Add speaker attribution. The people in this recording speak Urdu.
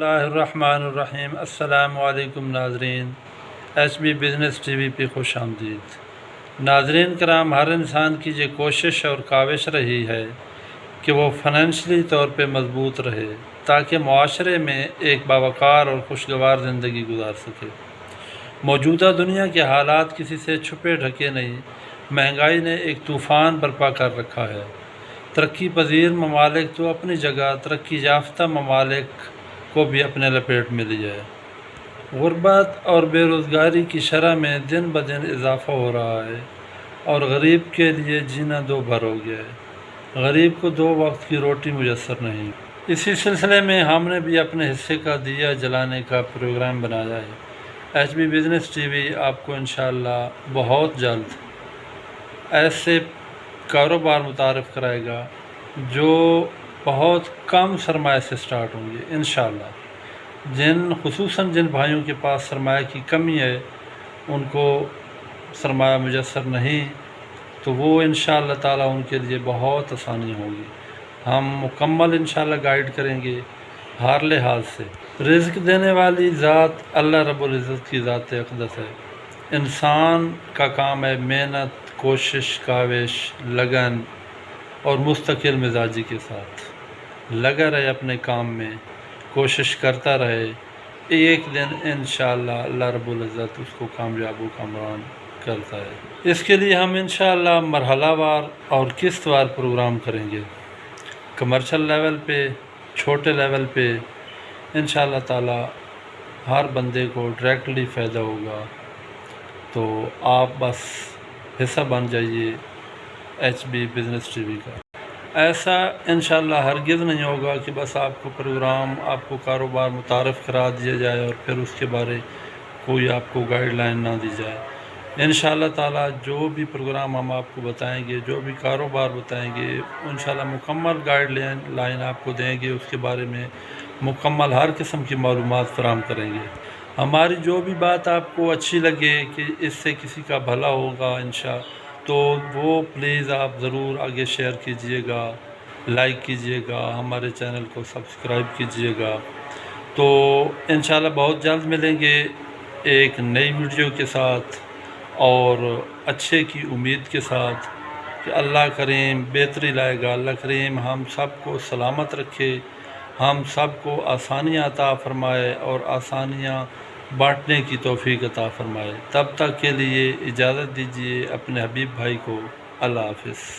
Speaker 1: اللہ الرحمن الرحیم۔ السلام علیکم ناظرین، ایچ بی بزنس ٹی وی پہ خوش آمدید۔ ناظرین کرام، ہر انسان کی یہ کوشش اور کاوش رہی ہے کہ وہ فائنینشلی طور پہ مضبوط رہے تاکہ معاشرے میں ایک باوقار اور خوشگوار زندگی گزار سکے۔ موجودہ دنیا کے حالات کسی سے چھپے ڈھکے نہیں۔ مہنگائی نے ایک طوفان برپا کر رکھا ہے۔ ترقی پذیر ممالک تو اپنی جگہ، ترقی یافتہ ممالک کو بھی اپنے لپیٹ میں لیا ہے۔ غربت اور بے روزگاری کی شرح میں دن بدن اضافہ ہو رہا ہے اور غریب کے لیے جینا دو بھر ہو گیا ہے۔ غریب کو 2 وقت کی روٹی میسر نہیں۔ اسی سلسلے میں ہم نے بھی اپنے حصے کا دیا جلانے کا پروگرام بنایا ہے۔ ایچ بی بزنس ٹی وی آپ کو انشاءاللہ بہت جلد ایسے کاروبار متعارف کرائے گا جو بہت کم سرمایہ سے سٹارٹ ہوں گے انشاءاللہ۔ خصوصاً جن بھائیوں کے پاس سرمایہ کی کمی ہے، ان کو سرمایہ میسر نہیں، تو وہ انشاءاللہ تعالیٰ ان کے لیے بہت آسانی ہوگی۔ ہم مکمل انشاءاللہ گائیڈ کریں گے ہر لحاظ سے۔ رزق دینے والی ذات اللہ رب العزت کی ذات اقدس ہے۔ انسان کا کام ہے محنت، کوشش، کاوش، لگن اور مستقل مزاجی کے ساتھ لگا رہے اپنے کام میں، کوشش کرتا رہے۔ ایک دن انشاءاللہ اللہ رب العزت اس کو کامیاب و کامران کرتا ہے۔ اس کے لیے ہم انشاءاللہ مرحلہ وار اور قسط وار پروگرام کریں گے۔ کمرشل لیول پہ، چھوٹے لیول پہ انشاءاللہ تعالی ہر بندے کو ڈائریکٹلی فائدہ ہوگا۔ تو آپ بس حصہ بن جائیے ایچ بی بزنس ٹی وی کا۔ ایسا انشاءاللہ ہرگز نہیں ہوگا کہ بس آپ کو پروگرام، آپ کو کاروبار متعارف کرا دیا جائے اور پھر اس کے بارے کوئی آپ کو گائیڈ لائن نہ دی جائے۔ انشاءاللہ تعالی جو بھی پروگرام ہم آپ کو بتائیں گے، جو بھی کاروبار بتائیں گے، انشاءاللہ مکمل گائیڈ لائن آپ کو دیں گے، اس کے بارے میں مکمل ہر قسم کی معلومات فراہم کریں گے۔ ہماری جو بھی بات آپ کو اچھی لگے کہ اس سے کسی کا بھلا ہوگا تو وہ پلیز آپ ضرور آگے شیئر کیجئے گا، لائک کیجئے گا، ہمارے چینل کو سبسکرائب کیجئے گا۔ تو انشاءاللہ بہت جلد ملیں گے ایک نئی ویڈیو کے ساتھ اور اچھے کی امید کے ساتھ کہ اللہ کریم بہتری لائے گا۔ اللہ کریم ہم سب کو سلامت رکھے، ہم سب کو آسانیاں عطا فرمائے اور آسانیاں بانٹنے کی توفیق عطا فرمائے۔ تب تک کے لیے اجازت دیجیے اپنے حبیب بھائی کو۔ اللہ حافظ۔